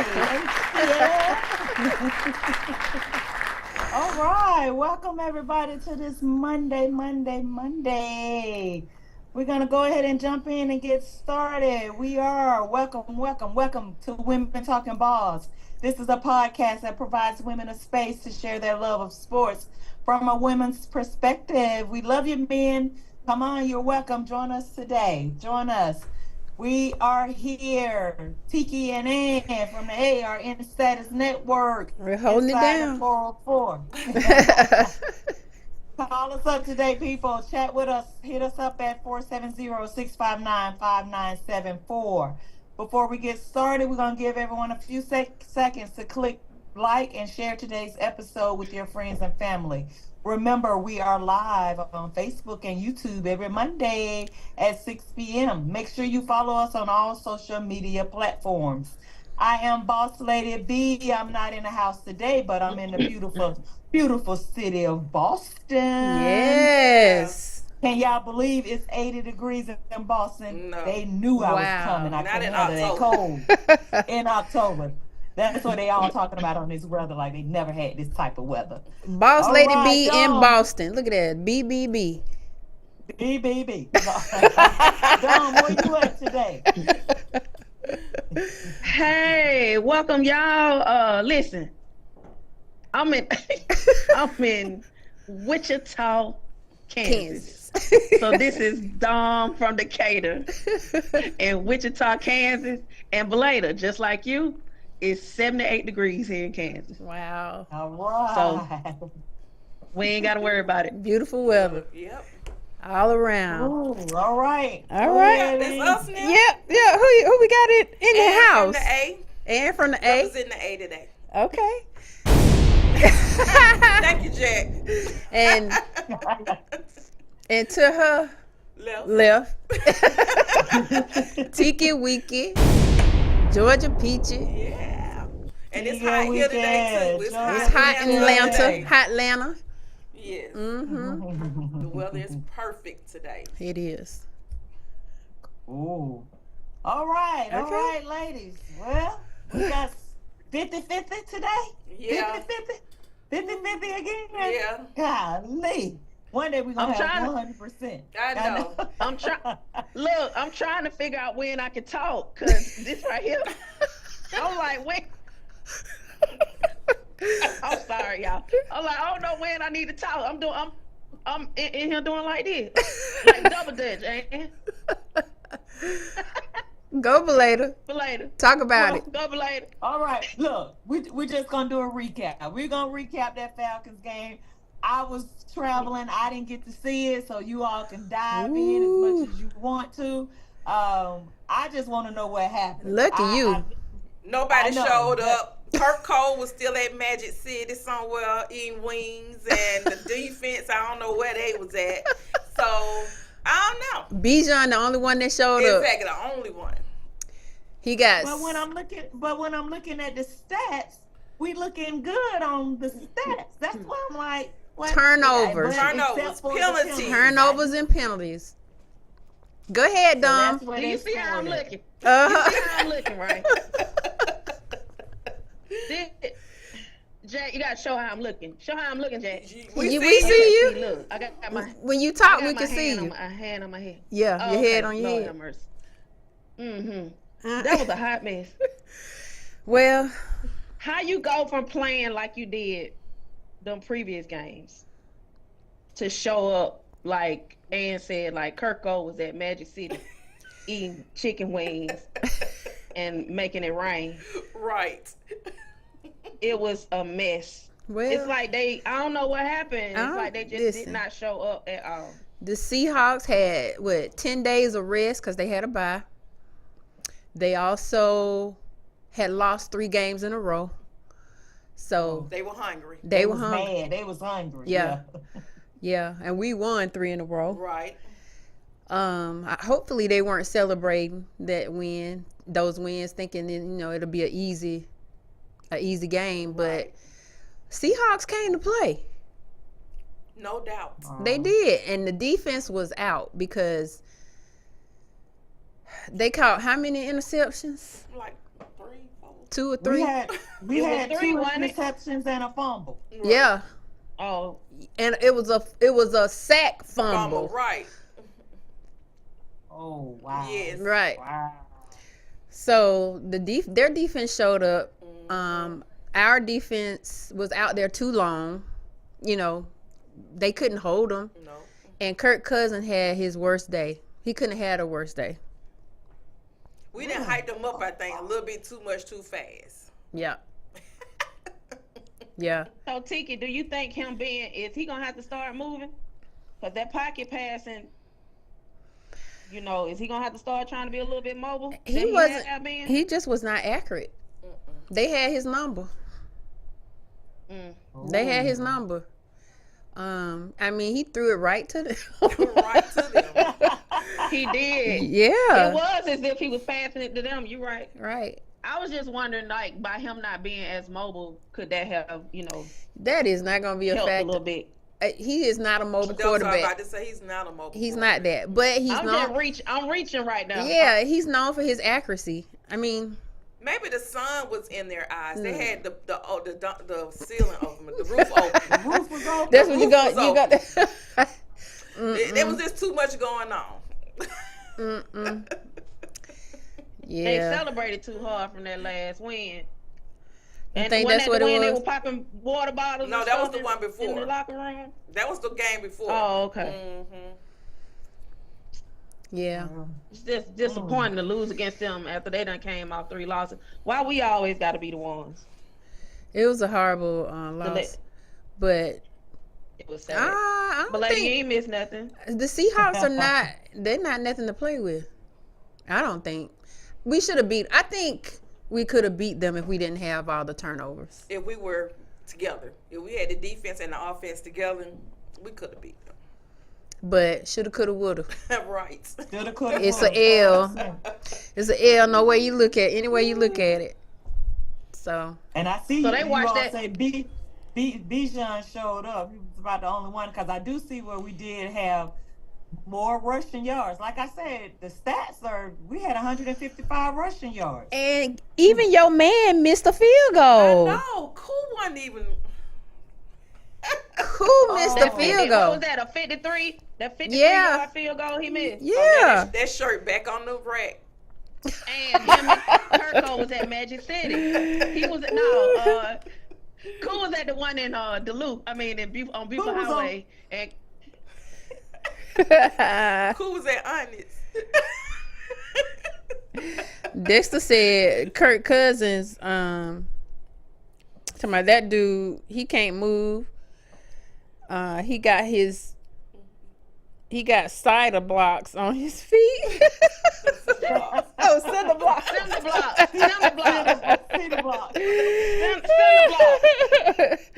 Yeah. All right. Welcome everybody to this Monday. We're gonna go ahead and jump in and get started. We are welcome to Women Talking Balls. This is a podcast that provides women a space to share their love of sports from a women's perspective. We love you, men. Come on, you're welcome. Join us today. Join us. We are here. Tiki and Ann from the ARN Status Network. We're holding it Inside the down. 404. Call us up today, people. Chat with us. Hit us up at 470-659-5974. Before we get started, we're going to give everyone a few seconds to click like and share today's episode with your friends and family. Remember, we are live on Facebook and YouTube every Monday at 6 p.m. Make sure you follow us on all social media platforms. I am Boss Lady B. I'm not in the house today, but I'm in the beautiful city of Boston. Yes. Can y'all believe it's 80 degrees in Boston? No. They knew I was coming. I couldn't handle that cold in October. That's what they all talking about on this weather, like they never had this type of weather. Boss All Lady right, B in Dawn. Boston. Look at that. BBB. BBB. Dawn, where you at today? Hey, welcome y'all. Listen, I'm in I'm in Wichita, Kansas. So this is Dom from Decatur in Wichita, Kansas, and Belada, just like you, it's 78 degrees here in Kansas. Wow. All right. We ain't got to worry about it. Beautiful weather. Yep. All around. Ooh, all right. All right. It's us now. Yeah. Who we got it in the And house? From the A. And from the A. Representing the A today. Okay. Thank you, Jack. And to her left. Tiki Wiki. Georgia Peachy. Yeah. And it's Yeah, hot we here today, did. too. It's Georgia hot, Hot in Yeah. Atlanta. today. Hot Atlanta. Yes. Mm-hmm. The weather is perfect today. It is. Ooh. All right, Okay. ladies. Well, we got 50-50 today? Yeah. 50-50 again? Yeah. Golly. One day we're going to have 100%. I know. I'm trying to figure out when I can talk, because this right here, I'm like, when? I'm sorry, y'all. I'm like, I don't know when I need to talk. I'm in here doing like this, like double dutch, ain't Go Belada. For later. Talk about it. Go for later. All right, look, we're just going to do a recap. We're going to recap that Falcons game. I was traveling. I didn't get to see it, so you all can dive in as much as you want to. I just want to know what happened. Look at you. Nobody I know. showed up. Kirk Cole was still at Magic City somewhere eating wings, and the defense, I don't know where they was at. So, I don't know. Bijan, the only one that showed up. Exactly, the only one. He got. But when I'm looking at the stats, we looking good on the stats. That's why I'm like, what? Turnovers. But Turnovers, except for the penalties. turnovers and penalties. Go ahead, So Dom. that's where Do you they see how I'm scored at. looking? Uh-huh. You see how I'm looking, right? Jack, you gotta show how I'm looking. Show how I'm looking, Jack. We see Okay, you. see, look, I got my When you I talk, got we my can see hand on you. my hand on my head. Yeah, Oh, your okay. head on your Lord head. have mercy. Mm-hmm. Uh, That was a hot mess. Well, How you go from playing like you did them previous games to show up like Ann said, like Kirko was at Magic City eating chicken wings and making it rain. Right. It was a mess. well, It's like I don't know what happened. It's like they just listen. did not show up at all. the Seahawks had 10 days of rest because they had a bye. They also had lost 3 games in a row. So They were hungry. they were was hungry. mad. They was hungry. Yeah. Yeah, and we won 3 in a row. Right. Hopefully they weren't celebrating those wins, thinking that, it'll be an easy game. But Right. Seahawks came to play. No doubt. They did, and the defense was out because they caught how many interceptions? Like 3. 3, 4. 2 or We 3. had we It was had 3, 2 wasn't it? interceptions and a fumble. Yeah, Oh, and it was a sack Fumble, fumble. right. Oh wow. Yes. Right. Wow. So their defense showed up. Mhm. Our defense was out there too long. You know, they couldn't hold them. No. And Kirk Cousins had his worst day. He couldn't have had a worse day. We didn't hype them up, I think, a little bit too much too fast. Yeah. Yeah. so Tiki, do you think is he gonna have to start moving? Cause that pocket passing, is he gonna have to start trying to be a little bit mobile? He than wasn't. had been? He just was not accurate. They had his number. Mm. They had his number. I mean, he threw it right to them. Right to them. He did. Yeah. It was as if he was passing it to them. You're right. Right. I was just wondering, like, by him not being as mobile, could that have, That is not going to be a helped a factor. little bit? He is not a mobile That was what I was quarterback. about to say. He's not a mobile. He's quarterback. not that, but he's I'm reaching right now. Yeah, he's known for his accuracy. I mean, Maybe the sun was in their eyes. They Mm. had the ceiling open, the roof open. The roof was open. that's The what you roof got. was You got. There was just too much going on. Mm-mm. They Yeah. celebrated too hard from that last win. You And think wasn't that's that what the it win they was? were popping water bottles? No, and that was stuff the one in before. the locker room. That was the game before. Oh, okay. Mm-hmm. Yeah. It's just disappointing to lose against them after they done came off 3 losses. Why we always got to be the ones? It was a horrible loss, but It was sad. I But don't lady, you think ain't missed nothing. the Seahawks are not. They're not nothing to play with. I don't think we should have beat. I think we could have beat them if we didn't have all the turnovers. If we were together, if we had the defense and the offense together, we could have beat But shoulda, coulda, woulda. them. Right. Shoulda, coulda, It's woulda. a L. It's an L. No way you look at any way you look at it. So And I see So you, they you watched all that- say Bijan showed up. He was about the only one because I do see where we did have more rushing yards. Like I said, the stats are we had 155 rushing yards. and even your man missed a field goal. No, Cool wasn't even. Who missed the Oh. field What goal? was that? A 53? That 53 Yeah. yard field goal he missed. Yeah. That shirt back on the rack. And him and Kirko was at Magic City. He was Cool was at the one in Duluth. I mean, on Buford Who was on- Highway. And Cool was at Honest. Dexter said Kirk Cousins, talking about that dude, he can't move. He got cider blocks on his feet. Oh, cinder blocks. Cinder blocks. Cinder blocks. Cinder blocks. Cinder blocks.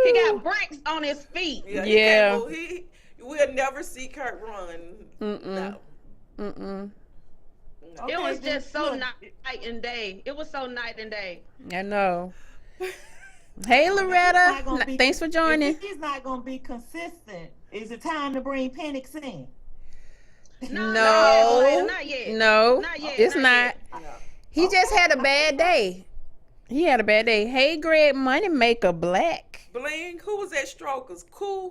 He got bricks on his feet. Yeah. Yeah. We'll never see Kurt run. Mm-mm. No. Mm-mm. No. It was Okay, just so look. night and day. It was so night and day. I know. Hey, He's not Loretta. gonna be- Thanks for joining. If he's not going to be consistent, is it time to bring Penix in? No. Not yet. No, Not yet, it's not not. No. He just had a bad day. He had a bad day. Hey, Greg Moneymaker Black. Bling, who was at Strokers? Cool,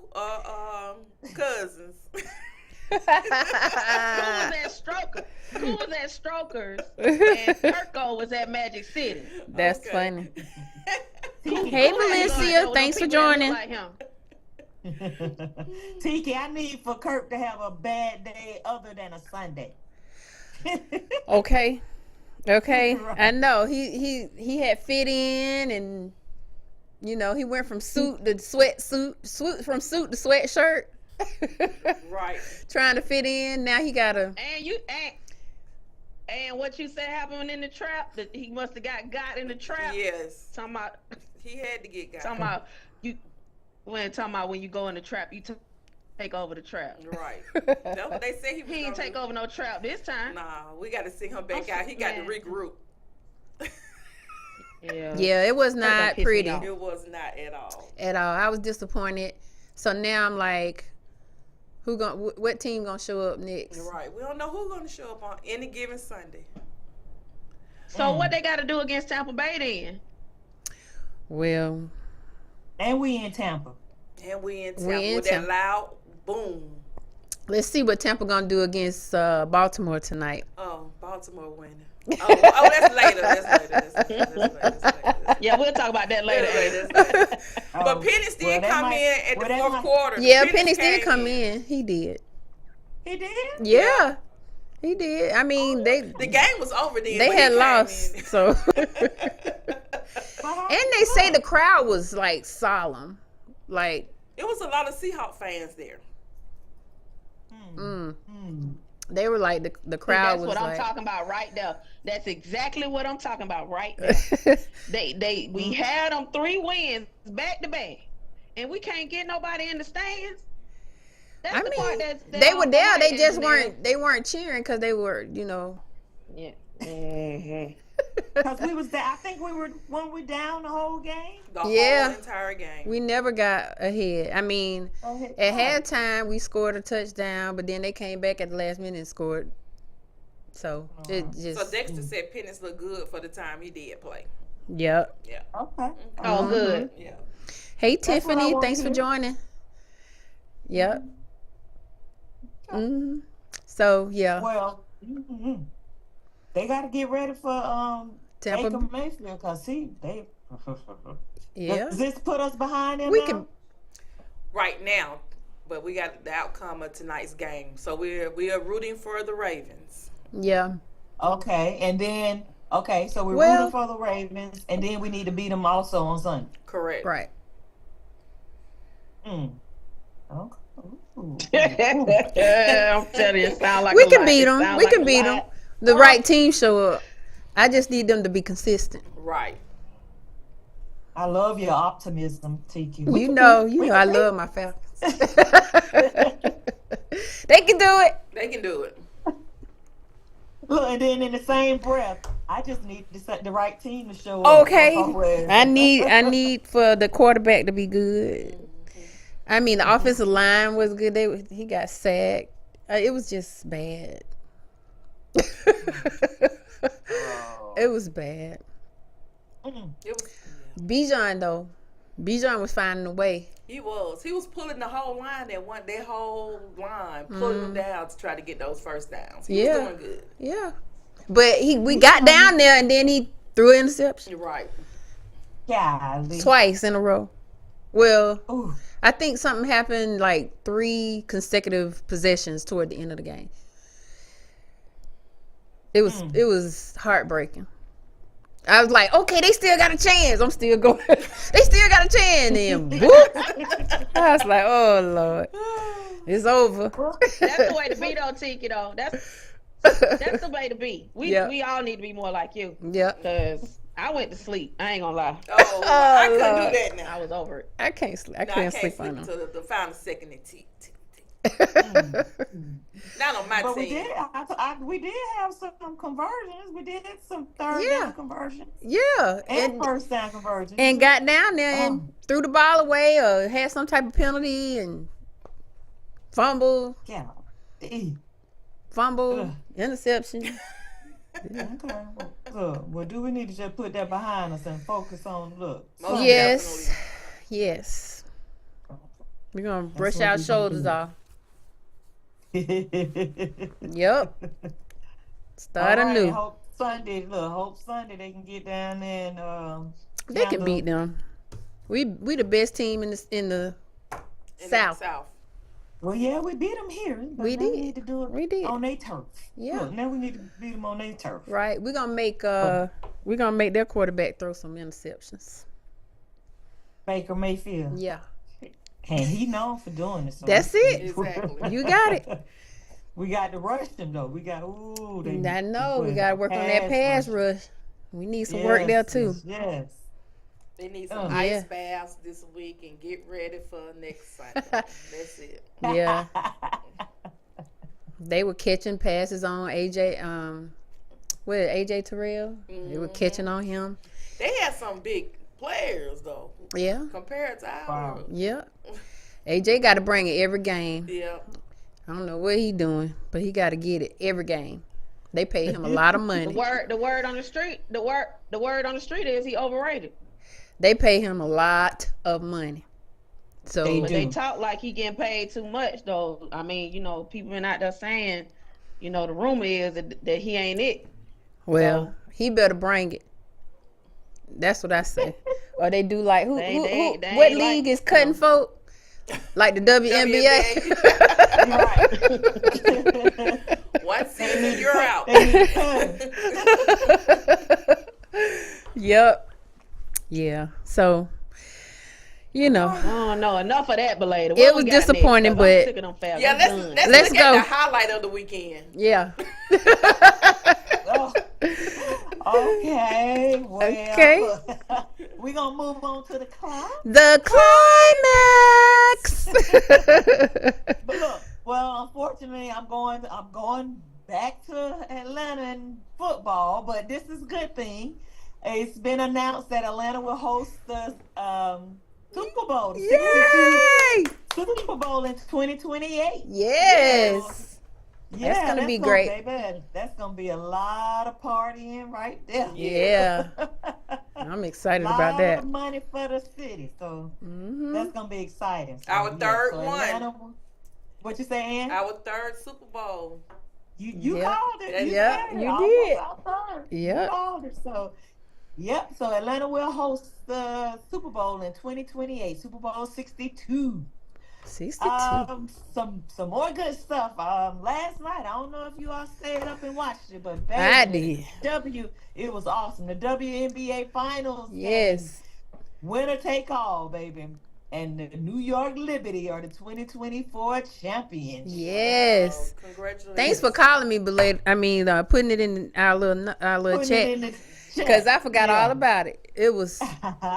Cousins. Who was at Stroker? Who was at Strokers? And Kirko was at Magic City. That's Okay. funny. Tiki, Hey, Who had Valencia, those thanks for people that look joining. like him? Tiki, I need for Kirk to have a bad day other than a Sunday. Okay. Okay. Right. I know. He had fit in, and he went from suit to sweatsuit, from suit to sweatshirt. Right. Trying to fit in. Now he gotta And what you said happened in the trap? That he must have got in the trap. Yes. Talking about He had to get got. talking about when you go in the trap, you take over the trap. Right. That's what they say he was He ain't gonna take do. over no trap this time. Nah, we got to send him back out. He got to Man. regroup. Yeah. Yeah, it was That not pissed me pretty off. It was not at all. at all. I was disappointed. So now I'm like, what team gonna show up next? Right. We don't know who's going to show up on any given Sunday. So what they got to do against Tampa Bay then? Well, And we in Tampa. And we in We Tampa in with Tampa. that loud boom. let's see what Tampa gonna do against Baltimore tonight. Oh, Baltimore winning. Oh, that's later. That's later. Yeah, we'll talk about that later. Oh, But Penix did well, they come might- in at well, the they fourth might- quarter. Yeah, Penix Penix did came come in. He did. He did? Yeah, he did. I mean, The game was over then. they when he had came lost, in. so. But And they say the crowd was like solemn, like It was a lot of Seahawk fans there. they were like the crowd That's was what I'm like. talking about right there. That's exactly what I'm talking about right there. We had them 3 wins back to back, and we can't get nobody in the stands. That's I the part mean, that's they were there. They and just then- weren't cheering because they were, Yeah. Because we was there. I think when we down the whole game. The Yeah. whole entire game. We never got ahead. I mean, at halftime we scored a touchdown, but then they came back at the last minute and scored. So it just, So Dexter said Penix looked good for the time he did play. yep. Yeah. Okay. Oh, good. Yeah. Hey That's what I Tiffany, want thanks to for hear. joining. Yep. So yeah, Well, they got to get ready for Tampa. Baker Mayfield because they. Yeah. Does this put us behind them? We now? can. Right now, but we got the outcome of tonight's game, so we are rooting for the Ravens. Yeah. Okay, and then so we're Well- rooting for the Ravens, and then we need to beat them also on Sunday. Correct. Right. Okay. Ooh. I'm telling you, it sound like We a can lie. beat It them. sound We like can a beat lie. them. The right team show up. I just need them to be consistent. Right. I love your optimism, TQ. You know, I love my Falcons. They can do it. They can do it. Look, and then in the same breath, I just need the right team to show up. Okay. Always. I need for the quarterback to be good. I mean, the offensive line was good. He got sacked. It was just bad. It was bad. It was. Bijan though, Bijan was finding a way. He was pulling the whole line that whole line, pulling them down to try to get those first downs. He Yeah. was doing good. Yeah, but we got down there and then he threw an interception You're right. Golly. twice in a row. Well, Ooh. I think something happened like 3 consecutive possessions toward the end of the game. It was heartbreaking. I was like, okay, they still got a chance. I'm still going. They still got a chance. And whoop. I was like, oh Lord, it's over. That's the way to be, though, Tiki. Though that's the way to be. We all need to be more like you. Yep. Cause I went to sleep. I ain't gonna lie. Oh, I couldn't Lord. do that now. I was over it. I can't sleep. I No, can't sleep on them. until the final second and tick. Not on my But we team. did. We did have some conversions. We did some third Yeah. down conversions Yeah, and first down conversions. and got down there and threw the ball away or had some type of penalty and fumble, yeah. Ugh. interception. Okay. Look, well, do we need to just put that behind us and focus on Most Sunday? Yes, yes. We're gonna brush what our we gonna shoulders do. off. Yep. Start All right, anew. Hope Sunday they can get down there and They can handle- beat them. We the best team in the In the South. Well, yeah, we beat them here. But We now did. We need to do it We did. on their turf. Yeah. Look, now we need to beat them on their turf. Right. We're gonna make their quarterback throw some interceptions. Baker Mayfield. Yeah. And he known for doing it. So That's it. Exactly. You got it. We got to rush them though. We got I know we gotta work on that pass rush. We need some work there too. Yes. They need some Yeah. ice baths this week and get ready for next Sunday. That's it. Yeah. They were catching passes on AJ. AJ Terrell. They were catching on him. They had some big players though, Yeah. compared to ours. Wow. Yeah. AJ got to bring it every game. Yeah. I don't know what he doing, but he got to get it every game. They paid him a lot of The money. word on the street, the word on the street is he overrated. They pay him a lot of money. So They But do. they talk like he getting paid too much, though. I mean, people been out there saying, the rumor is that he ain't it. well, he better bring it. That's what I say. Or they do like They ain't what like- league is cutting folk? Like the WNBA. Right. One season, you're out. They need to cut. Yep. Yeah. So, Oh no, enough of that, Belay. It was disappointing, but- I'm sick of them Falcons. Yeah, I'm let's done. Let's look go. at the highlight of the weekend. yeah. Oh. Okay. Well, Okay. we're gonna move on to the class. The climax. But look, well, unfortunately, I'm going back to Atlanta in football, but this is a good thing. It's been announced that Atlanta will host the Super Bowl, the 62 Yay! Super Bowl in 2028. Yes. Yeah, That's gonna be great. Baby. That's gonna be a lot of partying right there. Yeah. I'm excited about Lot that. of money for the city, so Hmm. that's gonna be exciting. So, Our third so one. Atlanta, what you saying? Our third Super Bowl. You Yep. called it. You Yep, said it. you Almost did. outside. You Yep. called it. So, yep. So Atlanta will host the Super Bowl in 2028. Super Bowl 62. 62. Some more good stuff. Last night, I don't know if you all stayed up and watched it, but I baby, did. it was awesome. The WNBA Finals. Yes. Winner take all, baby. And the New York Liberty are the 2024 champions. Yes. Oh, congratulations. Thanks for calling me, belated. I mean, putting it in our little Putting it chat in the chat. because I forgot Yeah. all about it. It was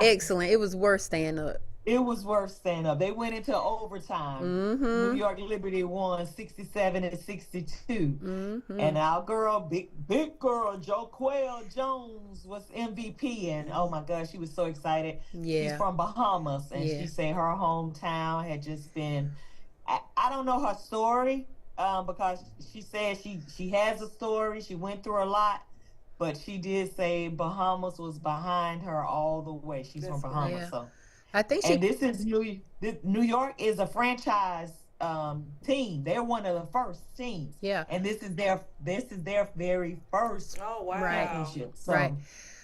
excellent. It was worth staying up. It was worth staying up. They went into overtime. New Mm-hmm. York Liberty won 67-62. Mm-hmm. And our girl, big girl, Joquel Jones was MVP. And oh my gosh, she was so excited. She's Yeah. from Bahamas. And Yeah. she said her hometown had just been, I don't know her story because she said she has a story. She went through a lot. But she did say Bahamas was behind her all the way. She's That's from Bahamas. Yeah. So. I think she. And this is New York is a franchise team. They're one of the first teams. Yeah. And this is their very first Oh, wow. Right. championship. So Right.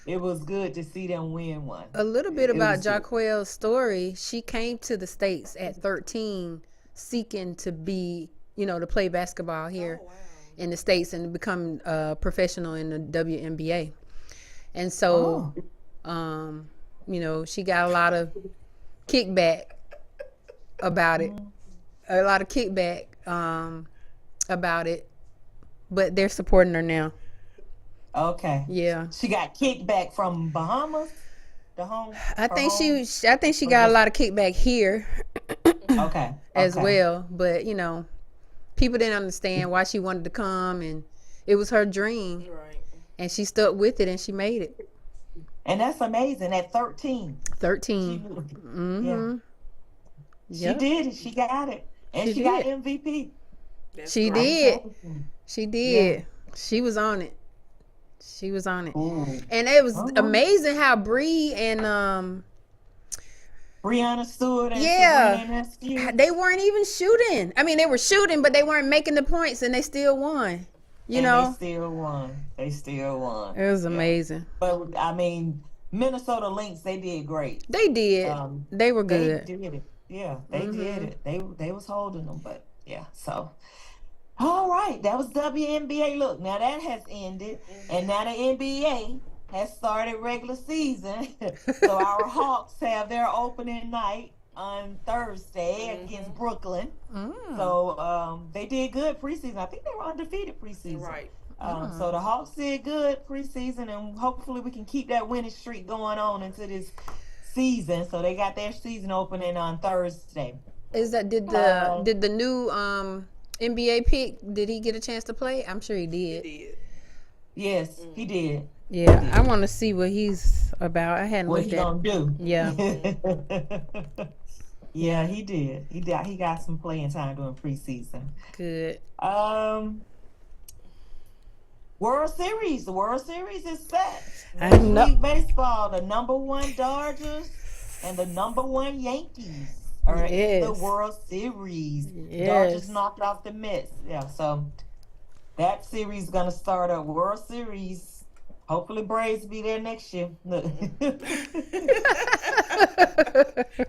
it was good to see them win one. A little bit It about was good. Jaquel's story. She came to the States at 13 seeking to be, to play basketball here Oh, wow. in the States and become professional in the WNBA. And so, she got a lot of kickback about it. A lot of kickback about it. But they're supporting her now. Okay. Yeah. She got kickback from Bahamas, the home. I her think home? she got a lot of kickback here Okay. as okay. well. But people didn't understand why she wanted to come, and it was her dream, Right. and she stuck with it, and she made it. And that's amazing. At 13, 13. she Mm-hmm. Yep. did it. She got it, and She she got did. MVP. That's She great. did. She did. She was on it. She was on it. Ooh. And it was Uh-huh. amazing how Bree and Brianna Stewart and Yeah. Sabrina Ionescu. they weren't even shooting. I mean, they were shooting, but they weren't making the points, and they still won. You And know, they still won. They still won. it was Yeah. amazing. But I mean, Minnesota Lynx, they did great. They did. They were They good. did it. Yeah, they Mhm. did it. They was holding them, but yeah. So, all right, that was WNBA. Look, now that has ended, and now the NBA has started regular season. So our Hawks have their opening night on Thursday against Brooklyn. Mm. So they did good preseason. I think they were undefeated preseason. Right. So the Hawks did good preseason, and hopefully we can keep that winning streak going on into this season. So they got their season opening on Thursday. Is that did the new NBA pick? Did he get a chance to play? I'm sure he did. He did. Yes, he did. Yeah, I want to see what he's about. I hadn't What looked he at. gonna do? Yeah. Yeah, he did. He got some playing time during preseason. Good. World Series. The World Series is set. I Major know. League Baseball, the #1 Dodgers and the #1 Yankees are in the Yes. World Series. Yes. Dodgers knocked off the Mets. Yeah, so that series is gonna start up. World Series. Hopefully Braves be there next year. Look.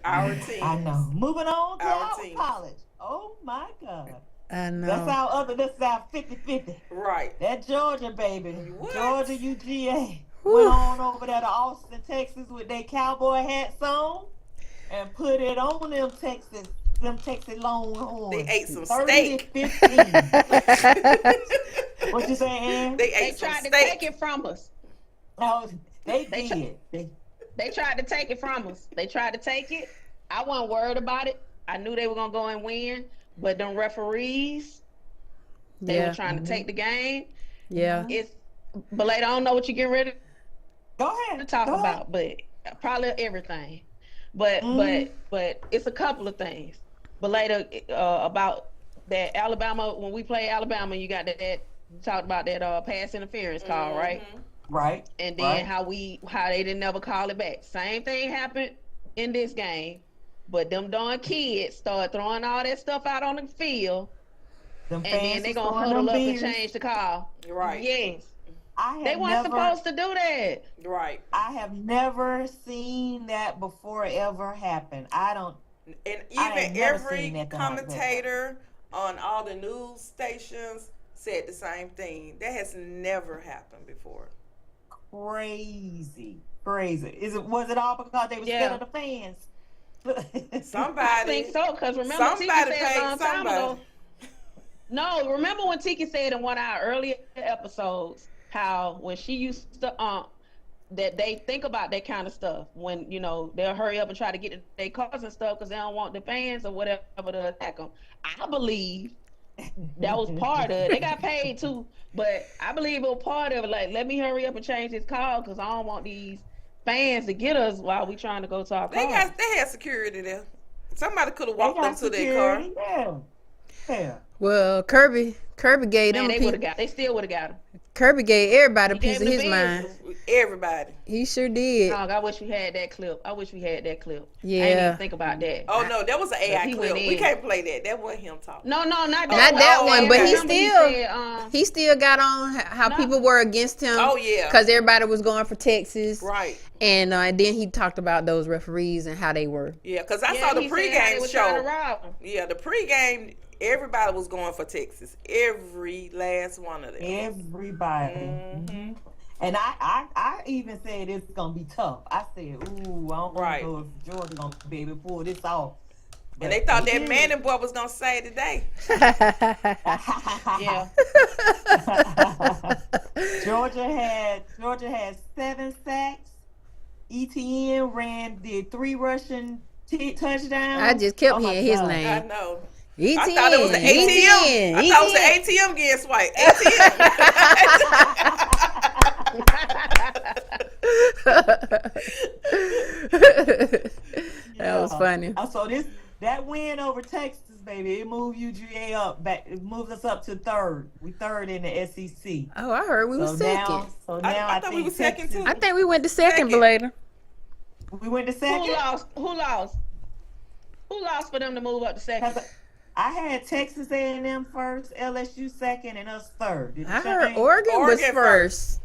Our team. I know. Moving on to Our our team. college. Oh my God. I know. That's our 50-50. Right. That Georgia baby. What? Georgia UGA Whew. went on over there to Austin, Texas with their cowboy hats on and put it on them Texas Longhorns. They ate some 30 to steak. 15. What you saying, Ann? They They ate some tried to steak. take it from us. No, they They did. They tried to take it from us. They tried to take it. I wasn't worried about it. I knew they were gonna go and win, but them referees, they Yeah. were trying to take the game. Yeah. It's, but later, I don't know what you're getting ready Go ahead. to talk Go ahead. about, but probably everything. But Mhm. but it's a couple of things. But later about that Alabama, when we play Alabama, you got that you talked about that pass interference call, right? Mhm. Right. And then Right. how they didn't never call it back. Same thing happened in this game, but them darn kids started throwing all that stuff out on the field, Them and then fans they was gonna throwing huddle them up and beers. change the call. Right. Yes, I have they weren't never, supposed to do that. Right. I have never seen that before ever happen. I don't. And I ain't even never every seen that thing like that. commentator on all the news stations said the same thing. That has never happened before. Crazy. Was it all because they were Yeah. scared of the fans? Somebody. I think so, because remember Tiki Somebody said a long paid time ago. somebody. No, remember when Tiki said in one of our earlier episodes how when she used to that they think about that kind of stuff when they'll hurry up and try to get to their cars and stuff because they don't want the fans or whatever to attack them. I believe that was part of it. They got paid too, but I believe it was part of it. Like, let me hurry up and change this call because I don't want these fans to get us while we trying to go to our They car. had security there. Somebody could have They walked got them to their car. security, Yeah. Yeah. Well, Kirby gave Man, them they pe- would have got. They still would have got him. Kirby gave everybody a He piece gave of them his the mind. biz. Everybody. He sure did. Dog, I wish we had that clip. I wish we had that clip. I didn't Yeah. even think about that. Oh no, that was an AI He clip. went We in. can't play that. That wasn't him talking. No, not that Not that one, but he Remember still- said, He still got on how No. people were against him. Oh yeah. Because everybody was going for Texas. Right. And then he talked about those referees and how they were. Yeah, because I yeah, saw the he said how they pregame was trying to show. rob him. Yeah, the pregame, everybody was going for Texas. Every last one of them. Everybody. Mhm. And I even said it's gonna be tough. I said, ooh, I don't Right. know if Georgia gonna be able to pull this off. And they thought that did. Manning boy was gonna say today. Yeah. Georgia had 7 sacks. ETN did 3 rushing touchdowns. I just kept Oh, my hearing his God. name. I know. ETN. I thought it was the ATM. I thought it was the ATM getting swiped. That was funny. So that win over Texas, baby, it moved UGA up back. It moved us up to 3rd. We 3rd in the SEC. Oh, I heard we were second. So now I I thought think we were second, Texas- too. I think we went to second, Second. Belater. We went to Who second. lost? Who lost? Who lost for them to move up to second? 'Cause I had Texas A&M first, LSU second, and us 3rd. Did you I check heard in? Oregon was Oregon first.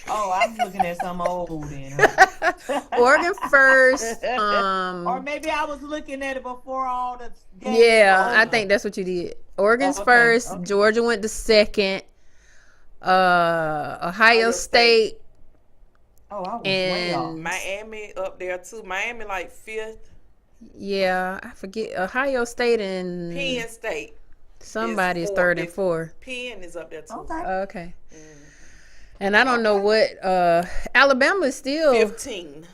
Oh, I'm looking at some old then. Huh? Oregon first. Or maybe I was looking at it before all the games Yeah, were I over. think that's what you did. Oregon's Okay, first. okay. Georgia went to second. Ohio State. Oh, I was way off. And Miami up there too. Miami like 5th. yeah, I forget. Ohio State and Penn State. somebody is is 3rd and fourth. 4th. Penn is up there too. Okay. Okay. And I don't know what Alabama is still 15.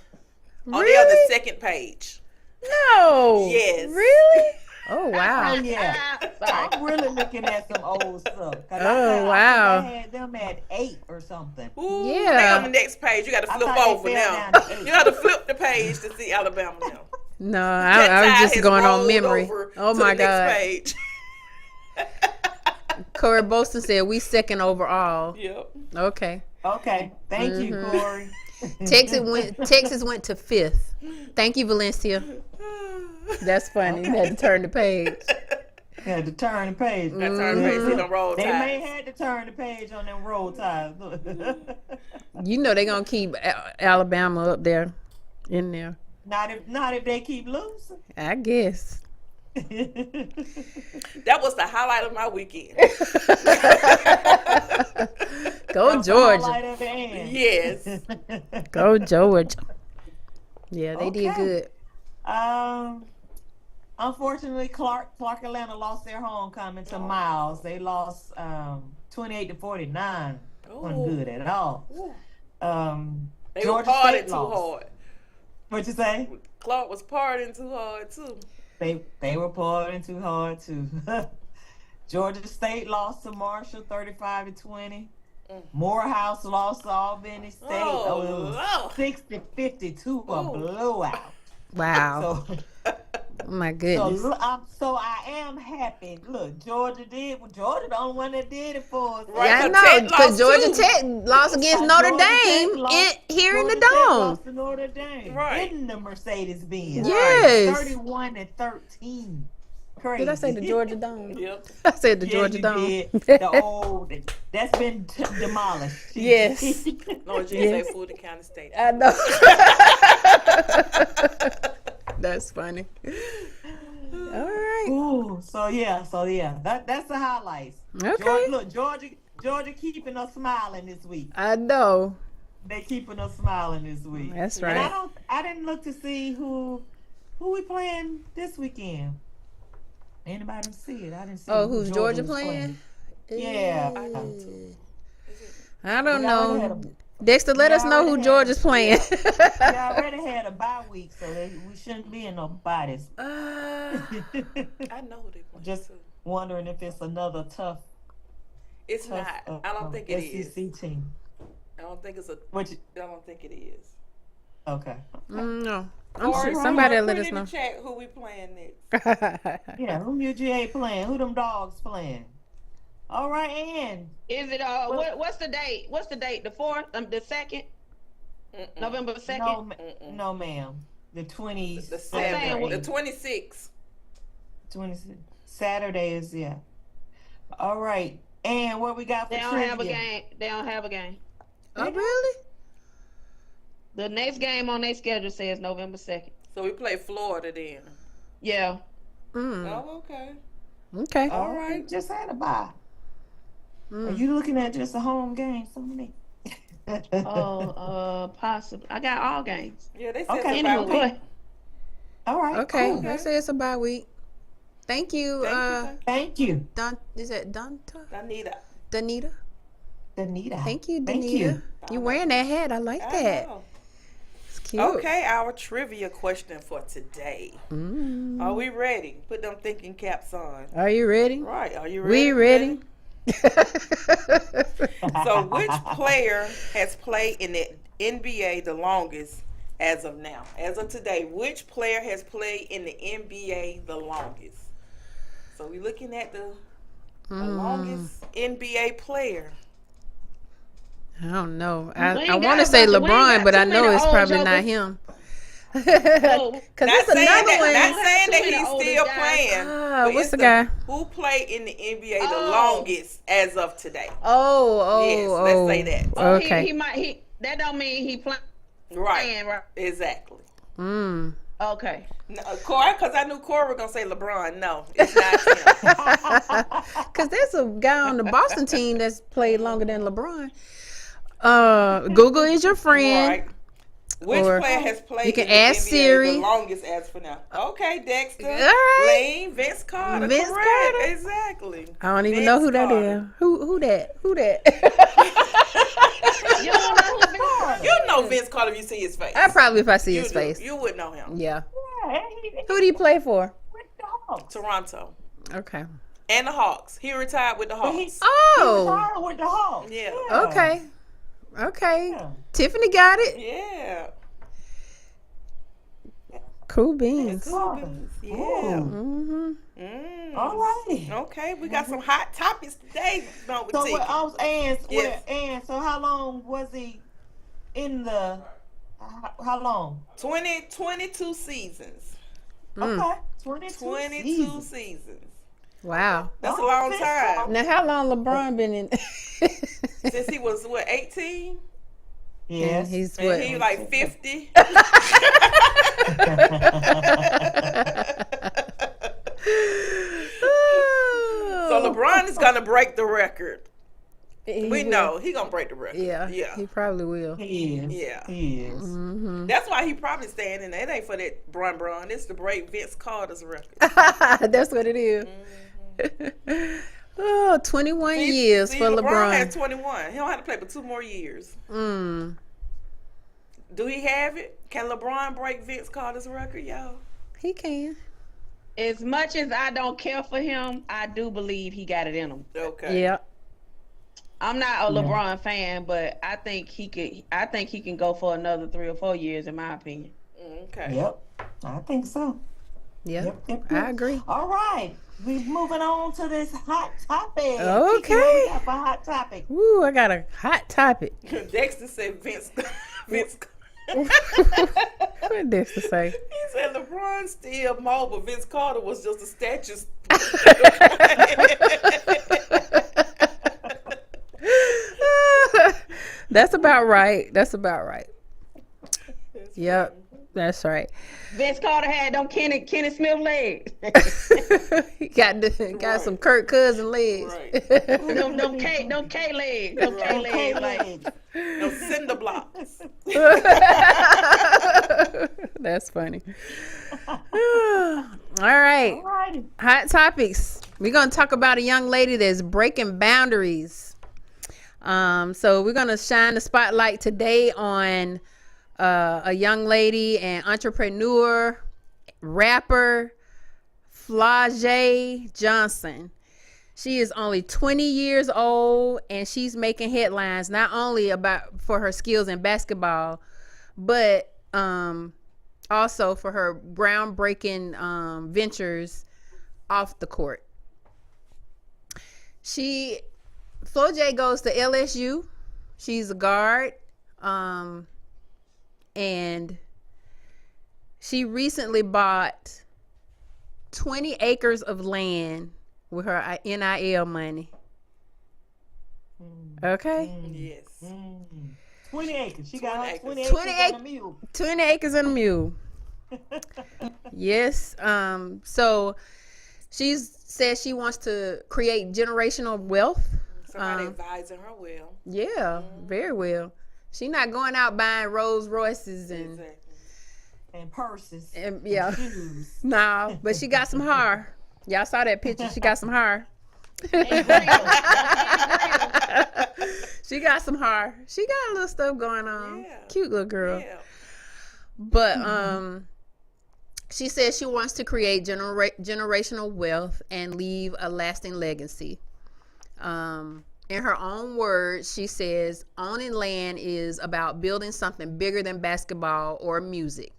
On the Really? other second page. No. Yes. Really? Oh Oh wow. yeah. Sorry. I'm really looking at some old stuff. 'Cause Oh, I wow. had them at 8 or something. Ooh, Yeah. They on the next page. You got to I flip thought they over fell now. down to 8. You got to flip the page to see Alabama now. No, That I was tide just has going on rolled memory. over Oh to my the next god. page. Corey Bolton said we second overall. Yep. Okay. Okay. Thank you, Corey. Texas went to 5th. Thank you, Valencia. That's funny. You had to turn the page. Had to turn the page. Got to turn the page, see them roll They tides. may have to turn the page on them roll ties. You know they're going to keep Alabama up there, in there. not if they keep losing. I guess. That was the highlight of my weekend. Go Georgia. Highlight of the end. Yes. Go Georgia. Yeah, they did Okay. good. Unfortunately, Clark Atlanta lost their homecoming to Miles. They lost 28-49. Wasn't Ooh. good at all. They Georgia were partying State too lost. hard. What'd you say? Clark was partying too hard too. They were partying too hard too. Georgia State lost to Marshall 35-20. Morehouse lost to Albany State. Oh, It was Lord. 60-52, a Ooh. blowout. Wow. So, Oh my goodness. so I am happy. Look, Georgia the only one that did it for us. Right. Yeah, I But know, Tech because lost Georgia too. Tech lost against Notre Georgia Tech Dame lost- here in the Georgia Tech Dome. lost to Notre Dame. Right. In the Mercedes-Benz. Yes. 31-13. Crazy. Did I say the Georgia Dome? Yep. I said the Yeah, Georgia you Dome. did. The old, that's been demolished. Yes. Lord Jesus, Yes. they Fulton County State. I know. That's funny. All right. Ooh, so yeah, that's the highlights. Okay. Georgia keeping us smiling this week. I know. They keeping us smiling this week. That's And right. I didn't look to see who we playing this weekend. Anybody see it? I didn't see. Oh, who who's Georgia was playing? Yeah. I know too. I don't We already had know. Dexter, let us know who already had- Georgia's playing. We already had a bye week, so we shouldn't be in no bodies. I know who they playing Just too. wondering if it's another tough. It's not. I don't think it is. SEC team. I don't think it's a. Which I don't think it is. okay. No. I'm Corey, sure somebody will put let in us the know. chat who we playing next. Yeah, who UGA playing? Who them dogs playing? All right, and Is it what's the date? What's the date? The 4th? The 2nd? Mm-mm. November 2nd? no, ma'am. The 20. The saying, 7th, the 26th. 26. Saturday is All right, and what we got for They don't trivia? have a game. They don't have a game. Oh, really? The next game on their schedule says November 2nd. So we play Florida then. Yeah. Mm. Oh, okay. Okay. All All right, right. just had a bye. Are Mm. you looking at just a home game, somebody? Possibly. I got all games. Yeah, they said Okay. it's about Anyway, week. All right. Okay. Cool. I say it's a bye week. Thank you. Thank you, Is that Donta? Anita. Danita? Danita. Thank you, Danita. Thank you. You wearing that hat? I like I that. know. It's cute. Okay, our trivia question for today. Mm. Are we ready? Put them thinking caps on. Are you ready? Right. Are you ready? We ready? So, which player has played in the NBA the longest as of now? As of today, which player has played in the NBA the longest? So, we're looking at the longest NBA player. I don't know. We ain't I got want a to say bunch of- we ain't LeBron, got but too I know many it's old probably not jokers. him. Oh. Because Not it's saying another that. one. Not saying that Too many he's older still guys. playing. Ah, but what's it's the guy? Who played in the NBA the Oh. longest as of today? Oh, Yes, let's say that. Oh, Okay. he might. That don't mean he Right. playing, right? Exactly. Mm. Okay. No, Corey, because I knew Corey was gonna say LeBron. No, it's not him. Because there's a guy on the Boston team that's played longer than LeBron. Google is your friend. Right. Which Or player has played you can in the ask NBA Siri. the longest as for now? Okay, Dexter. All right. Lane, Vince Carter. Vince correct. Carter. Exactly. I don't even Vince know who that Carter. is. Who that? Who that? You don't know who Vince Carter You know Vince Carter if you see his face. I probably if I see you his do. face. You would know him. Yeah. Yeah, Who do you play for? with the Hawks. Toronto. Okay. And the Hawks. He retired with the But he- Hawks. Oh. retired with the Hawks. Yeah. Okay. Okay. Yeah. Tiffany got it. Yeah. Cool It's beans. cool beans. Yeah. Mm-hmm. All righty. Okay, we got some hot topics today. Don't we, So Tiki? what I was Yes. and so how long was he in the how long? 22 seasons. Okay. 22 22 seasons. seasons. Wow. That's a Oh, long that's time. Now, how long LeBron been in? Since he was, what, 18? Yes. He's And what? he like 50. So LeBron is gonna break the record. He We will. know he gonna break the record. Yeah. Yeah. He probably will. He is. Yeah. He is. Mm-hmm. That's why he probably staying in there. It ain't for that Bron. It's to break Vince Carter's record. That's what it is. Oh, 21 years See, for LeBron has LeBron. 21. He don't have to play for 2 more years. Mm. Do he have it? Can LeBron break Vince Carter's record, y'all? He can. As much as I don't care for him, I do believe he got it in him. Okay. Yeah. I'm not a LeBron fan, but I think he could. I think he can go for another 3 or 4 years, in my opinion. Okay. Yep. I think so. Yep. Yep. I agree. All right. We're moving on to this hot topic. Okay. Kiki, what we got for hot topic? Woo, I got a hot topic. Dexter said Vince. What did to say? He said LeBron still mobile. Vince Carter was just a statue. That's about right. That's about right. Yep. That's right. Vince Carter had them Kenny Smith legs. He got some Kirk Cousin legs. Right. them K legs. Them K legs. Like, No cinder blocks. That's funny. All right. All righty. Hot topics. We're going to talk about a young lady that's breaking boundaries. So we're going to shine the spotlight today on a young lady and entrepreneur, rapper, Flau'jae Johnson. She is only 20 years old and she's making headlines not only for her skills in basketball, but also for her groundbreaking ventures off the court. Flau'jae goes to LSU. She's a guard. And she recently bought 20 acres of land with her NIL money. Okay? Yes. 20 acres. She got her 20 20 acres on a mule. 20 acres and a mule. Yes. So she says she wants to create generational wealth. Somebody advising her well. Yeah, very well. She not going out buying Rolls Royces and And purses. yeah. Shoes. No, but she got some hair. Y'all saw that picture. She got some hair. She got some hair. She got a little stuff going on. Yeah. Cute little girl. Yeah. But she says she wants to create generational wealth and leave a lasting legacy. In her own words, she says owning land is about building something bigger than basketball or music.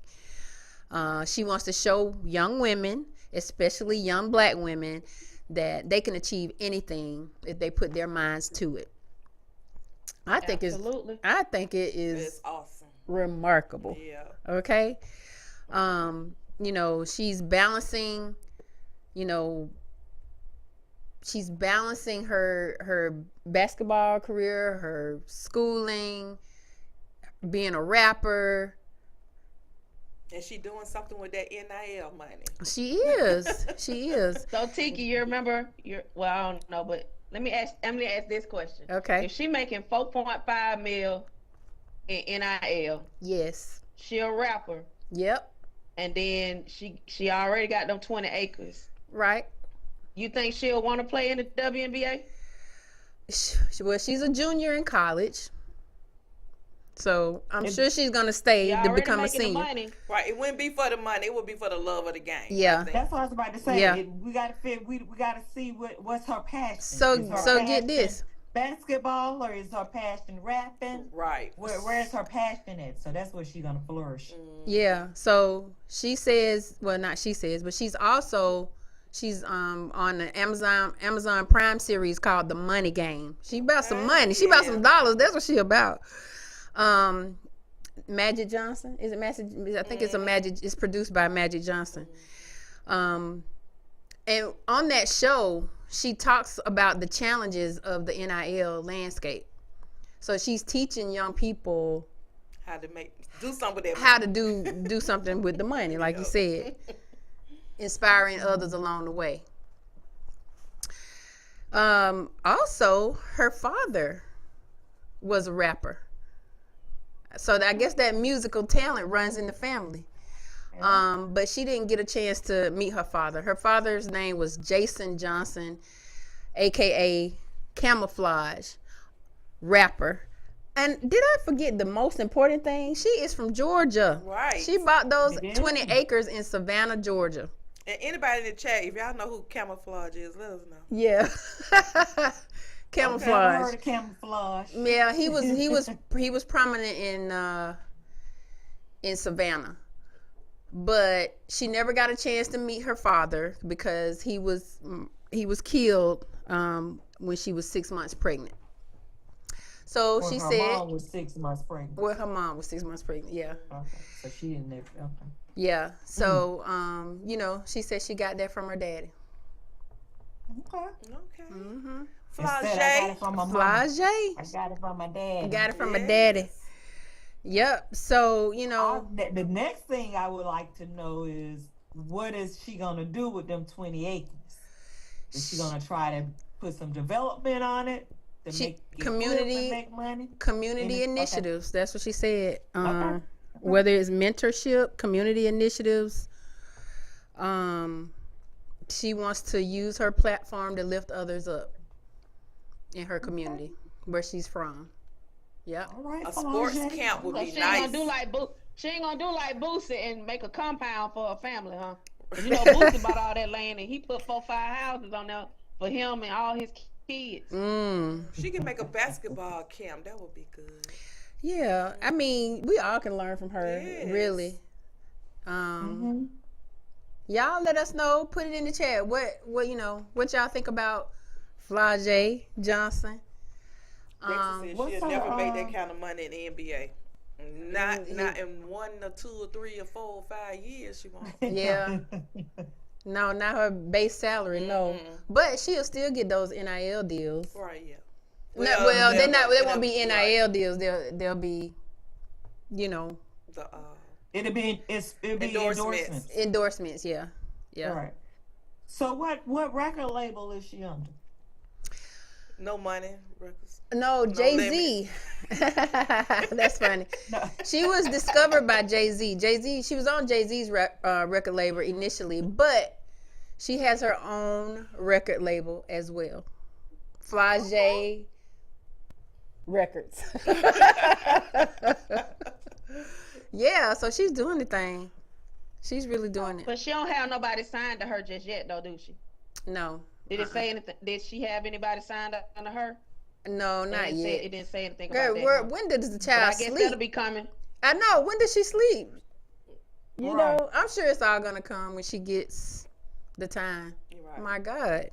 She wants to show young women, especially young Black women, that they can achieve anything if they put their minds to it. I think it is It's awesome. remarkable. Yeah. Okay. She's balancing, she's balancing her basketball career, her schooling, being a rapper. And she doing something with that NIL money. She is. She is. so Tiki, you remember? I don't know, but let me ask this question. Okay. If she making 4.5 mil in NIL, Yes. she a rapper, Yep. and then she already got them 20 acres. Right. You think she'll want to play in the WNBA? Well, she's a junior in college. So I'm sure she's going to She stay to already become a making the senior. money. Right. It wouldn't be for the money. It would be for the love of the game. Yeah. I think. That's what I was about to say. Yeah. We gotta fit. We gotta see what's her passion. So Is her get passion this. basketball or is her passion rapping? Right. Where's her passion at? So that's where she's gonna flourish. Yeah. So she says, well, not she says, but she's on the Amazon Prime series called The Money Game. She about some money. She about some dollars. That's what she about. Magic Johnson. Is it Magic? I think it's a Magic. It's produced by Magic Johnson. And on that show, she talks about the challenges of the NIL landscape. So she's teaching young people How to do something with that. how to do something with the money, like you said, inspiring others along the way. Also, her father was a rapper, so I guess that musical talent runs in the family. But she didn't get a chance to meet her father. Her father's name was Jason Johnson, aka Camouflage Rapper. And did I forget the most important thing? She is from Georgia. Right. She bought those You did. 20 acres in Savannah, Georgia. And anybody in the chat, if y'all know who Camouflage is, let us know. Yeah. Never Camouflage. heard of camouflage. Yeah, he was prominent in Savannah. But she never got a chance to meet her father because he was killed when she was 6 months pregnant. So Or she her said, mom was 6 months pregnant. well, her mom was 6 months pregnant. Yeah, Okay. So she didn't never. Okay. yeah. So she said she got that from her daddy. Okay. Okay. Mm-hmm. Instead, I got Flage. it from my mom. Flage I got it from my dad. got it from her Yes. daddy. Yep. So The next thing I would like to know is what is she gonna do with them 20 acres? Is she gonna try to put some development on it to She- make it community- flip and make money? community Okay. initiatives. That's what she said. Okay. Whether it's mentorship, community initiatives. She wants to use her platform to lift others up in her community where she's from. Yep. All right, A sports Flage. camp would So be she nice. ain't gonna do like she ain't gonna do like Boosie and make a compound for her family, huh? 'Cause you know Boosie bought all that land and he put 4-5 houses on there for him and all his kids. She can make a basketball camp. That would be good. Yeah. I mean, we all can learn from her, Yes. really. Y'all let us know. Put it in the chat. What y'all think about Flage Johnson? Lexi said what's she'll her, never make that kind of money in the NBA. Not in 1 or 2 or 3 or 4 or 5 years. She won't. Yeah. No, not her base salary. No, but she'll still get those NIL deals. Right. Yeah. Well, they're not. They won't be right. NIL deals. They'll be, The It'll be endorsements. endorsements. Yeah. All right. So what record label is she under? no money records. No, Jay-Z. That's funny. No. She was discovered by Jay-Z. She was on Jay-Z's record label initially, but she has her own record label as well. Flage Records. Yeah, so she's doing the thing. She's really doing it. But she don't have nobody signed to her just yet, though, do she? No. Did it say anything? Did she have anybody signed up under her? No, not yet. It didn't say anything Girl, about that. when does the But child I guess sleep? that'll be coming. I know. When does she sleep? You Right. know, I'm sure it's all gonna come when she gets the time. You're right. My God.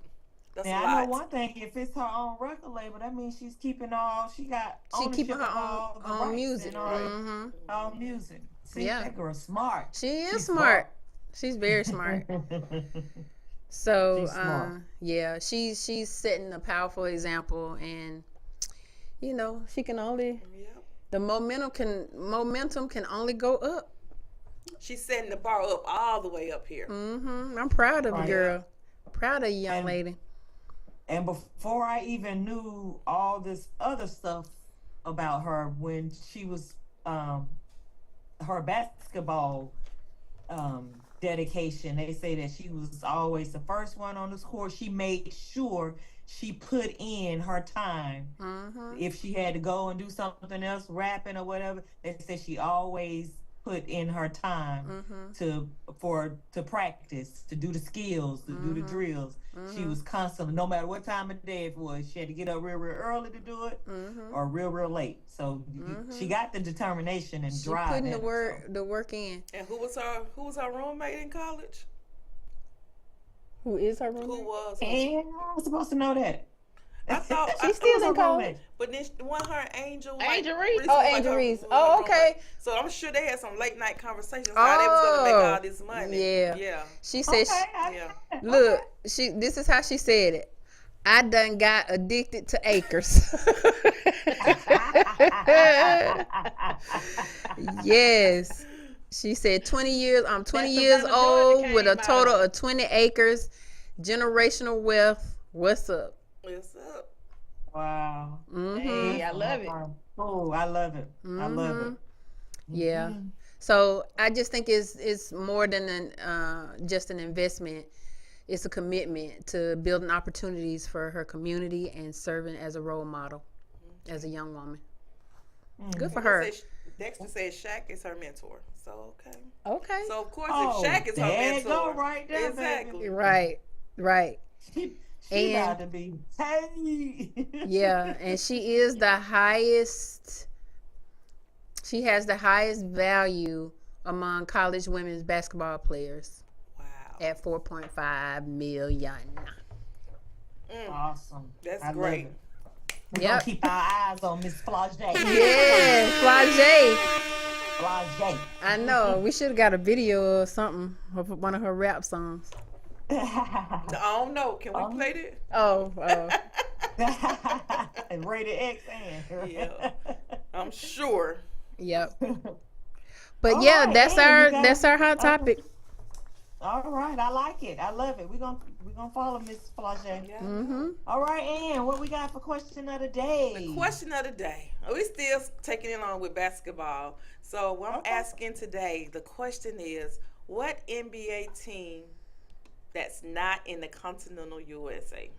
That's Now a I lot. know one thing. If it's her own record label, that means she's keeping all. She got. She ownership keeping her of all the own rights music. and all, Hmm all music. See, Yeah. that girl's smart. She is She's smart. She's very smart. So She's smart. yeah, she's setting a powerful example, and she can only Yep. the momentum can only go up. She's setting the bar up all the way up here. I'm proud of the Right. girl. Proud of the young And- lady. And before I even knew all this other stuff about her, when she was her basketball dedication, they say that she was always the first one on this court. She made sure she put in her time. If she had to go and do something else, rapping or whatever, they say she always put in her time to practice, to do the skills, to do the drills. She was constantly, no matter what time of day it was, she had to get up real early to do it, or real late. So she got the determination and She drive. putting in the her, so. work in. And who was her roommate in college? Who is her Who roommate? was? And I was supposed to know that. I thought She's still in Her college. roommate. but then one her Angel. Angel Reese? Reese Oh, was Angel her- Reese. was Oh, her okay. roommate. So I'm sure they had some late night conversations how they was gonna make all this money. Yeah. Yeah. She said, Okay, Yeah. "Look, this is how she said it. I done got addicted to acres." Yes. She said 20 years, I'm 20 That's the years Brother old Jordan with a came out total of. of 20 acres, generational wealth. What's up? What's up? Wow. Mm-hmm. Hey, I love it. Oh, I love it. I love it. Yeah. Mhm. So I just think it's more than just an investment. It's a commitment to building opportunities for her community and serving as a role model as a young woman. Good for her. Dexter said Shaq is her mentor. So okay. Okay. So of course, Oh, if Shaq is her there you mentor, go, right there, exactly. Right. She And- about to be, hey. Yeah, and she is the highest. She has the highest value among college women's basketball players Wow. at 4.5 million. Awesome. That's I love great. it. We're Yep. gonna keep our eyes on Miss Flage. Yeah, Flage. Flage. I know. We should have got a video or something of one of her rap songs. I don't know. Can we play that? Oh, And rated X and Yeah. I'm sure. yep. But All yeah, right, that's hey, our you got- that's our hot topic. All right, I like it. I love it. We're gonna follow Miss Flage. Yeah. Mm-hmm. All right, Ann, what we got for question of the day? The question of the day. We still taking it on with basketball. So what I'm Okay. asking today, the question is, what NBA team that's not in the continental USA?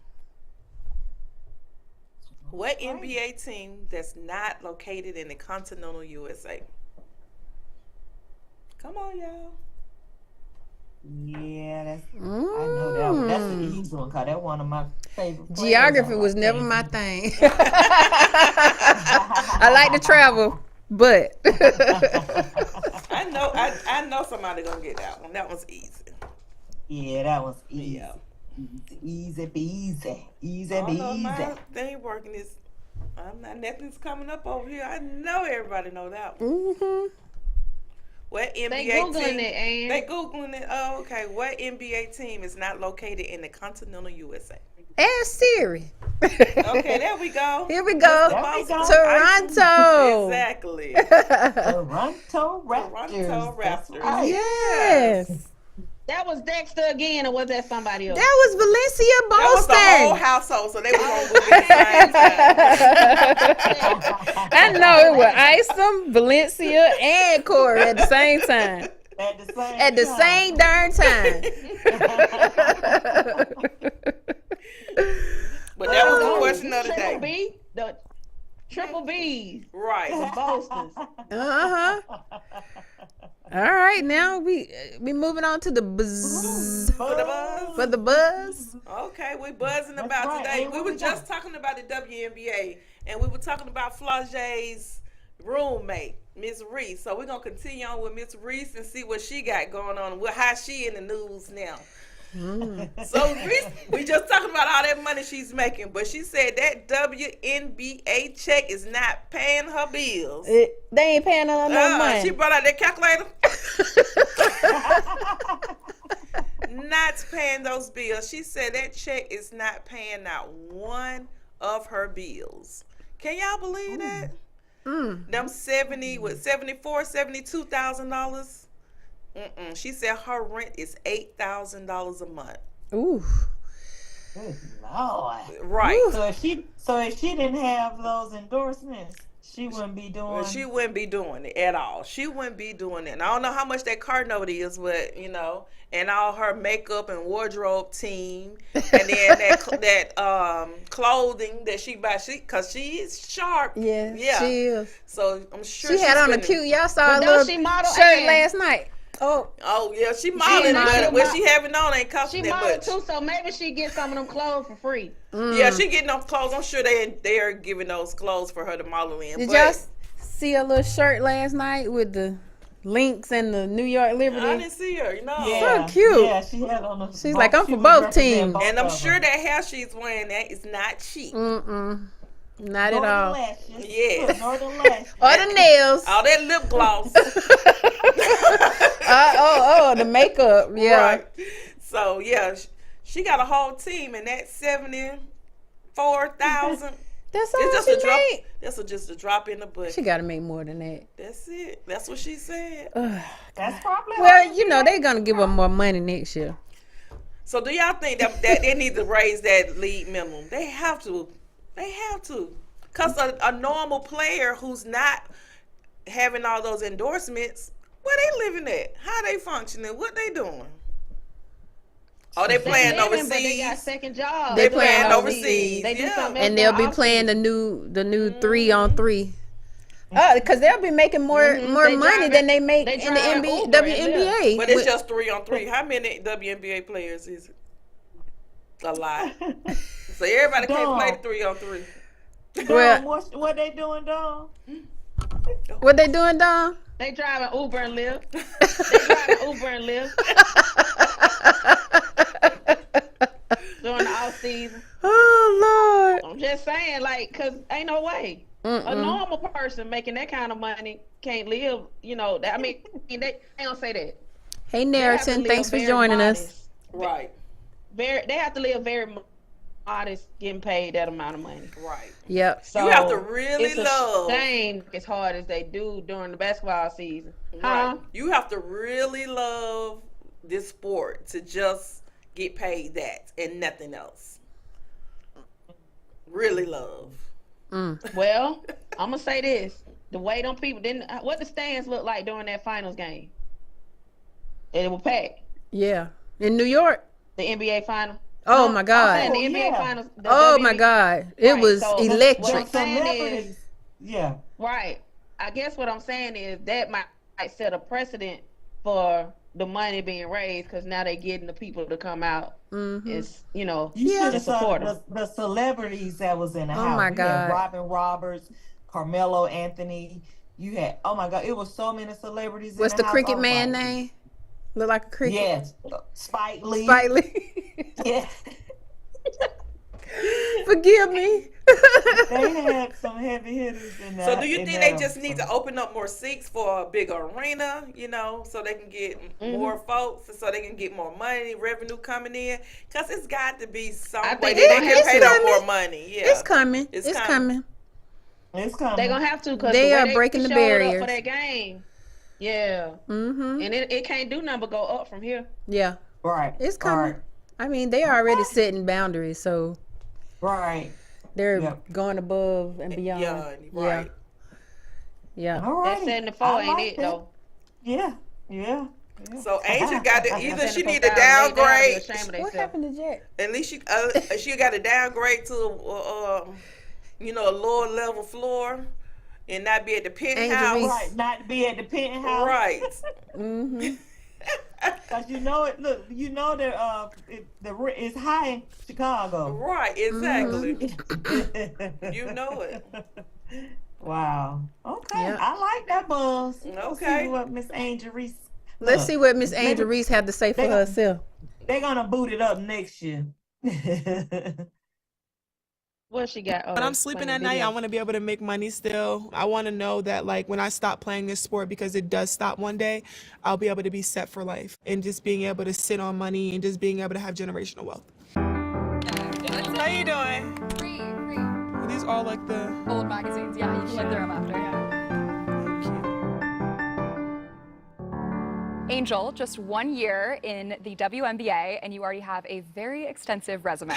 What Okay. NBA team that's not located in the continental USA? Come on, y'all. Yeah, that's I know that one. That's an easy one, cause that's one of my favorite. players Geography on was my never team. my thing. I like to travel, but I know somebody gonna get that one. That one's easy. Yeah, that was easy. Yeah. Easy peasy. Easy I don't know, peasy. my thing working is. I'm not. Nothing's coming up over here. I know everybody know that one. mm-hmm. What NBA They Googling team? it, and They Googling it. Oh, okay. What NBA team is not located in the continental USA? Ask Siri. Okay, there we go. Here we go. There we go. Toronto. Exactly. Toronto Raptors. Toronto That's Raptors. right. Yes. that was Dexter again, or was that somebody else? That was Valencia That was the whole Boston. household, so they were on Google at the same time. I know it was Isom, Valencia, and Corey at the same time. At the same At the time. same darn time. But that was the Oh, question of the Triple day. B, the Triple B's, the Right. Bostons. Uh-huh. All right, now we moving on to the buzz. For the buzz. For the buzz. Okay, we buzzing That's about right. today. Hey, We what were we just got? talking about the WNBA, and we were talking about Flage's roommate, Miss Reese. So we're gonna continue on with Miss Reese and see what she got going on, how she in the news now. So Reese, we just talking about all that money she's making, but she said that WNBA check is not paying her bills. They ain't paying her no money. She brought out that calculator. Not paying those bills. She said that check is not paying not one of her bills. Can y'all believe that? Them 72,000 dollars. She said her rent is $8,000 a month. Ooh. Good Lord. Right. So if she didn't have those endorsements, She wouldn't be doing. Well, she wouldn't be doing it at all. She wouldn't be doing it. And I don't know how much that car note is, but and all her makeup and wardrobe team, and then that clothing that she buys, because she is sharp. Yeah, yeah. she is. So I'm sure She had on a spending- cute. Y'all saw a But little don't she model shirt and- last night. Oh, Oh yeah, she modeling, modeled, but what mo- she having on ain't She costing that modeled much. too, so maybe she get some of them clothes for free. Yeah, she getting those clothes. I'm sure they are giving those clothes for her to model in. did but y'all see a little shirt last night with the links and the New York Liberty? I didn't see her. Yeah, So cute. Yeah, she had on the. She's like, I'm for both teams. And I'm sure that hair she's wearing that is not cheap. Not at all. Yes. Northern lashes. Or the nails. All that lip gloss. The makeup. Yeah. Right. So yeah, she got a whole team, and that 74,000. That's all It's just she a drop. made. That's just a drop in the bucket. She got to make more than that. That's it. That's what she said. That's probably. Well, they're going to give her more money next year. So do y'all think that they need to raise that league minimum? They have to. They have to. Because a normal player who's not having all those endorsements, where they living at? How they functioning? What they doing? Oh, they playing living, but they got overseas. second jobs. They playing playing overseas. They do Yeah. something else And they'll for be off playing season. the new 3-on-3. Because they'll be making more They money drive than they make they in the drive NBA, Uber and WNBA. But it's just 3-on-3. How many WNBA players is it? A lot. So everybody can't play 3-on-3. Well- what they doing, Dawn? What they doing, Dom? They driving Uber and Lyft. They driving Uber and Lyft during the off season. Oh, Lord. I'm just saying, like, cause ain't no way a normal person making that kind of money can't live. I mean, they don't say that. Hey, They have to Narraton. live Thanks for very joining us. modest. Right. They have to live very modest, getting paid that amount of money. Right. Yep. So You have to really it's love. a shame as hard as they do during the basketball season. Right. Huh? You have to really love this sport to just get paid that and nothing else. Really love. Well, I'm gonna say this: the way them people didn't, what the stands look like during that finals game. It was packed. Yeah. In New York. The NBA final. Oh, No, my I'm God. saying the Oh, NBA yeah. finals. the Oh, WNBA my God. It Right, was so- electric. What I'm saying Celebrities. Yeah. Right. I guess what I'm saying is that might set a precedent for the money being raised because now they're getting the people to come out. It's You Yeah. should to have support saw 'em. the celebrities that was in the Oh, house. my You God. had Robin Roberts, Carmelo Anthony. You had, oh my God, it was so many celebrities. What's in the the house. cricket I was man like, name? Look like a cricket. Yes, Spike Lee. Spike Lee. Yeah, Forgive me. they had some heavy hitters in that. So do you in think that they just need to episode. open up more seats for a big arena, so they can get more folks, and so they can get more money, revenue coming in? Because it's got to be some I way think that they it's can pay them coming. more money. Yeah. It's coming. It's It's coming. coming. It's coming. they're gonna have to because They the way are breaking the showed up barriers. for that game. Yeah, Mm-hmm. and it can't do nothing but go up from here. Yeah. right. It's coming. I mean, they are already setting boundaries, so Right. they're Yep. going above and beyond. Yeah, right. Yeah. All right. That 74 ain't it though. Yeah. Yeah. So Angel got to either she need to 74,000, they downgrade. be ashamed of What themselves. happened to Jack? At least she got to downgrade to a lower level floor and not be at the penthouse. Reese. Right. Not be at the penthouse. Right. Mm-hmm. Cause you know it. Look, you know that it's high in Chicago. Right. Exactly. Mm-hmm. You know it. Wow. Okay. Yeah. I like that buzz. Let's Okay. see what Miss Angel Reese. Let's Look, see what Miss Angel Reese had to say for they- herself. They're gonna boot it up next year. What she got? When I'm sleeping at night, I want to be able to make money still. I want to know that, like, when I stop playing this sport, because it does stop one day, I'll be able to be set for life. And just being able to sit on money and just being able to have generational wealth. How you doing? Free. Are these all like the... Old magazines, yeah, you can look through them after, yeah. Angel, just 1 year in the WNBA, and you already have a very extensive resume.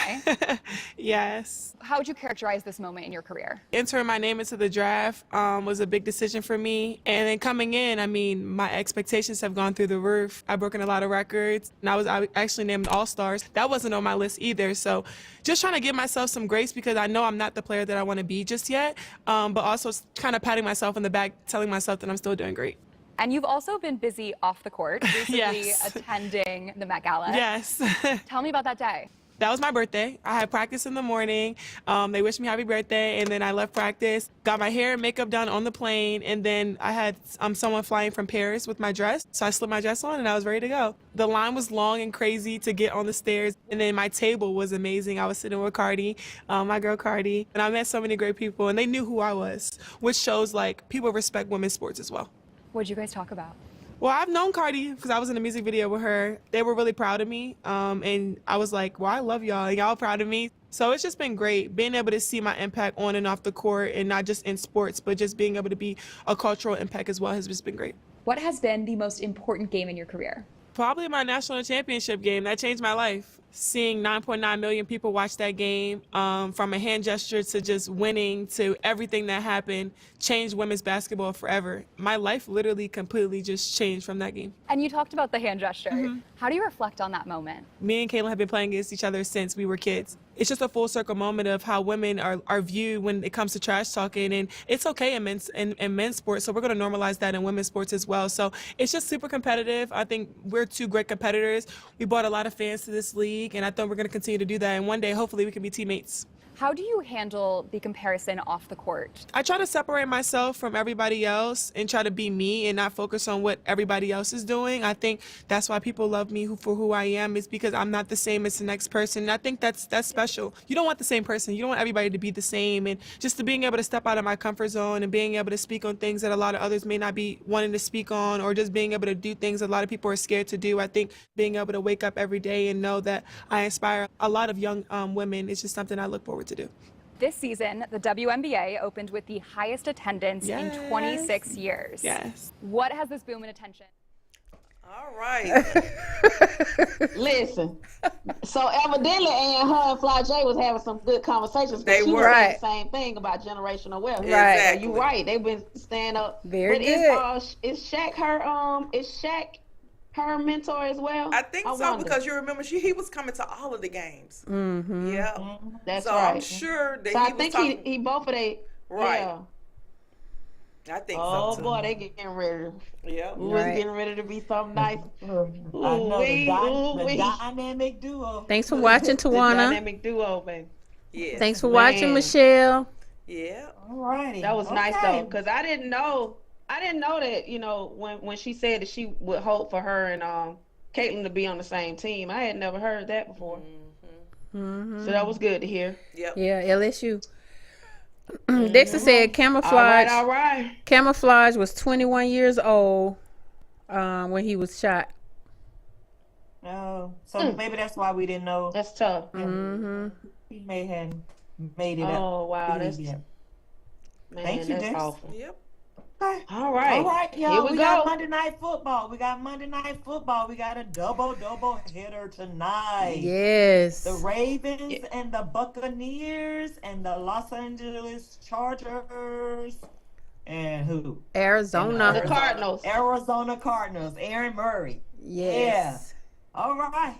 Yes. How would you characterize this moment in your career? Entering my name into the draft was a big decision for me. And then coming in, I mean, my expectations have gone through the roof. I've broken a lot of records, and I actually named All-Stars. That wasn't on my list either. So just trying to give myself some grace because I know I'm not the player that I want to be just yet, but also kind of patting myself on the back, telling myself that I'm still doing great. And you've also been busy off the court, recently Yes. attending the Met Gala. Yes. Tell me about that day. That was my birthday. I had practice in the morning. They wished me happy birthday, and then I left practice, got my hair and makeup done on the plane, and then I had someone flying from Paris with my dress. So I slipped my dress on, and I was ready to go. The line was long and crazy to get on the stairs, and then my table was amazing. I was sitting with Cardi, my girl Cardi, and I met so many great people, and they knew who I was, which shows like people respect women's sports as well. What'd you guys talk about? Well, I've known Cardi because I was in a music video with her. They were really proud of me. And I was like, well, I love y'all. Y'all proud of me. So it's just been great being able to see my impact on and off the court, and not just in sports, but just being able to be a cultural impact as well has just been great. What has been the most important game in your career? Probably my national championship game. That changed my life. Seeing 9.9 million people watch that game, from a hand gesture to just winning to everything that happened, changed women's basketball forever. My life literally completely just changed from that game. And you talked about the hand gesture. How do you reflect on that moment? Me and Caitlin have been playing against each other since we were kids. It's just a full circle moment of how women are viewed when it comes to trash talking, and it's okay in men's sports, so we're going to normalize that in women's sports as well. So it's just super competitive. I think we're two great competitors. We brought a lot of fans to this league, and I think we're going to continue to do that, and one day hopefully we can be teammates. How do you handle the comparison off the court? I try to separate myself from everybody else and try to be me and not focus on what everybody else is doing. I think that's why people love me for who I am, is because I'm not the same as the next person. And I think that's special. You don't want the same person. You don't want everybody to be the same. And just to being able to step out of my comfort zone and being able to speak on things that a lot of others may not be wanting to speak on, or just being able to do things a lot of people are scared to do. I think being able to wake up every day and know that I inspire a lot of young women is just something I look forward to do. This season, the WNBA opened with the highest attendance in 26 years. Yes. What has this boom in attention? All right. Listen, so evidently, her and Fly J was having some good conversations. They she were. was saying Right. the same thing about generational wealth. Right. Exactly. You're right. They've been staying up. Very but good. Is Shaq her mentor as well? I think so, wonder. because you remember he was coming to all of the games. Mm-hmm. Yeah. That's So right. I'm sure that So he I was think talking. he both of they. Right. Yeah. I think Oh so too. boy, they getting ready. Yeah. Ooh, Right. it's getting ready to be something nice. I know the dynamic duo. Thanks for watching, The Tawana. dynamic duo, baby. Yeah. Thanks for watching, Man. Michelle. Yeah. All righty. That was nice Okay. though, because I didn't know that, when she said that she would hope for her and Caitlin to be on the same team. I had never heard that before. Mm-hmm. So that was good to hear. Yep. Yeah, LSU. Dexter said camouflage. All right. Camouflage was 21 years old when he was shot. Oh, so maybe that's why we didn't know That's tough. Mm-hmm. he may have made it up. Oh wow, that's Yeah. man, Thank you, that's Dex. awful. Yep. Okay. All right. All right, Here y'all. we We go. got Monday Night Football. We got a double hitter tonight. Yes. The Ravens and the Buccaneers and the Los Angeles Chargers and who? Arizona. The Cardinals. Arizona Cardinals. Aaron Murray. Yes. All right.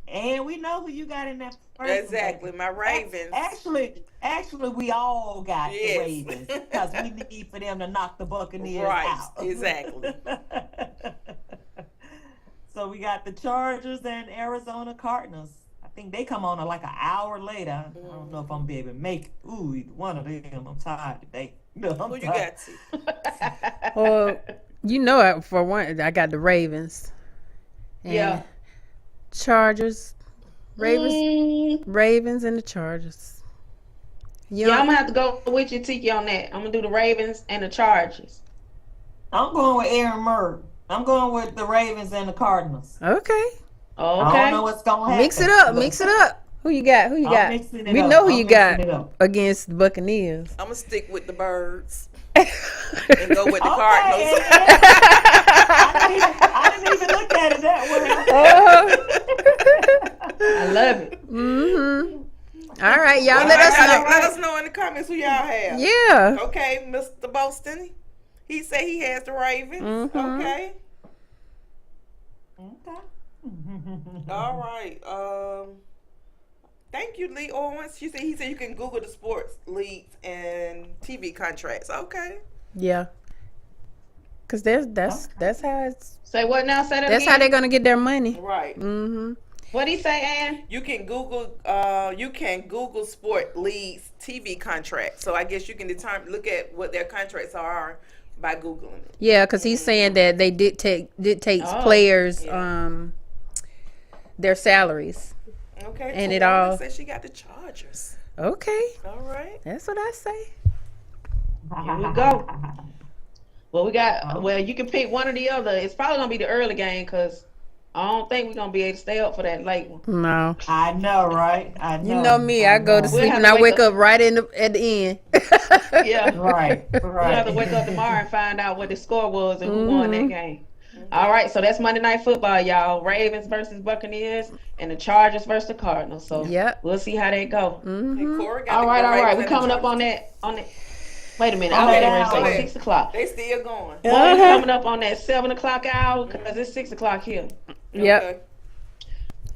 And we know who you got in that first one, Exactly. baby. My Ravens. Actually, we all got Yes. the Ravens because we need for them to knock the Buccaneers Right, out. exactly. So we got the Chargers and Arizona Cardinals. I think they come on like an hour later. I don't know if I'm gonna be able to make it. Ooh, either one of them. I'm tired today. No, I'm Who you tired. got to? Well, you know, for one, I got the Ravens. And Yeah. Chargers. Ravens and the Chargers. Yeah, I'm gonna have to go with you, Tiki, on that. I'm gonna do the Ravens and the Chargers. I'm going with Aaron Murray. I'm going with the Ravens and the Cardinals. Okay. I don't Okay. know what's gonna happen. Mix it up. Mix it up. Who you got? Who you I'm got? mixing it We up. know who I'm you mixing it got up. against the Buccaneers. I'm gonna stick with the Birds and go with the Cardinals. I didn't love it. All right, y'all. Let us know. Let us know in the comments who y'all have. Yeah. Okay, Mr. Boston. He said he has the Ravens. Okay. Okay. All right. Thank you, Lee Owens. He said you can Google the sports leagues and TV contracts. Okay. Yeah. Cause that's how it's Say what now? Say that that's again. how they're gonna get their money. Right. What'd he say, Ann? You can Google sport leagues TV contracts. So I guess you can look at what their contracts are by Googling it. Yeah, cause he's saying that they dictates players their salaries. Okay. And Tawana it all- said she got the Chargers. Okay, All right. that's what I say. Here we go. Well, we got. Well, you can pick one or the other. It's probably gonna be the early game because I don't think we're gonna be able to stay up for that late one. No, I know, right? I know. you know me. I go to know. sleep have and to I wake wake up right at the end. Yeah. Right, We'll have to right. wake up tomorrow and find out what the score was and who won that game. All right, so that's Monday Night Football, y'all. Ravens versus Buccaneers and the Chargers versus the Cardinals. So Yep. we'll see how that go. Hey, Corey got All the right. Ravens We're and coming the up on Chargers. that. Wait a minute. On I was that getting ready hour. to Go say ahead. 6 o'clock. They still going. Well, it's coming up on that 7 o'clock hour because it's 6 o'clock here. Yep. Okay.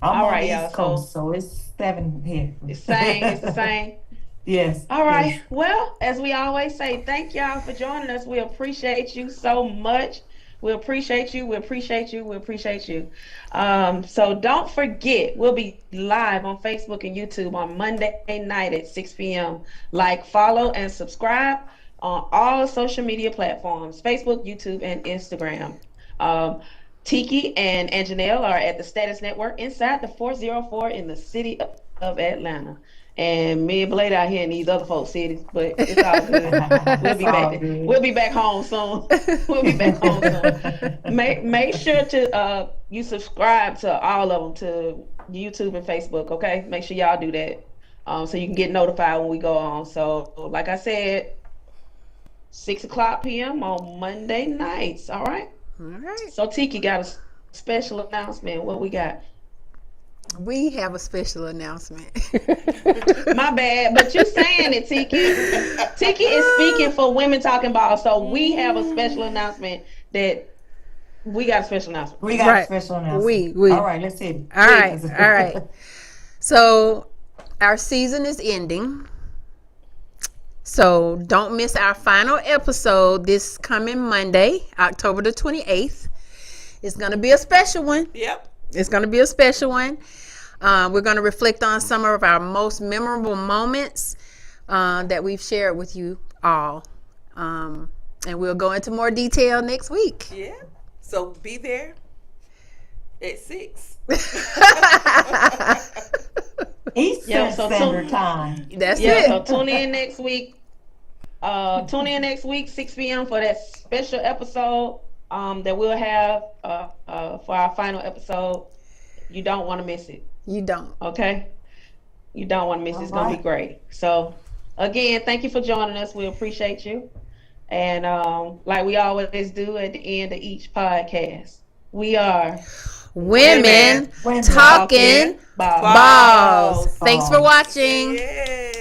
I'm All on right, the y'all, East Coast, so it's 7 here. It's the same. Yes. All right. yes. Well, as we always say, thank y'all for joining us. We appreciate you so much. We appreciate you. We appreciate you. We appreciate you. So don't forget, we'll be live on Facebook and YouTube on Monday night at 6 p.m. Like, follow, and subscribe on all social media platforms, Facebook, YouTube, and Instagram. Tiki and Janelle are at the Status Network inside the 404 in the city of Atlanta. And me and Blade out here in these other folks' cities, but it's all good. We'll be It's all back. good. We'll be back home soon. We'll be back home soon. Make sure to you subscribe to all of them, to YouTube and Facebook. Okay, make sure y'all do that, so you can get notified when we go on. So, like I said, 6 o'clock p.m. on Monday nights. All right. All right. So Tiki got a special announcement. What we got? We have a special announcement. My bad, but you saying it, Tiki. Tiki is speaking for Women Talking Ball, so we have a special announcement that we got a special announcement. We got Right. a special announcement. We. All right, let's hit it. All right. So our season is ending. So don't miss our final episode this coming Monday, October the 28th. It's going to be a special one. Yep. It's going to be a special one. We're going to reflect on some of our most memorable moments that we've shared with you all. And we'll go into more detail next week. Yeah. So be there at 6. Eastern Yeah, so Standard Time. That's Yeah, it. so tune in next week. 6 p.m. for that special episode that we'll have for our final episode. You don't want to miss it. You don't. Okay? You don't want to miss it. It's All going to right. be great. So, again, thank you for joining us. We appreciate you. And like we always do at the end of each podcast, we are Women Women talking Ball. balls. Thanks for watching. Yeah.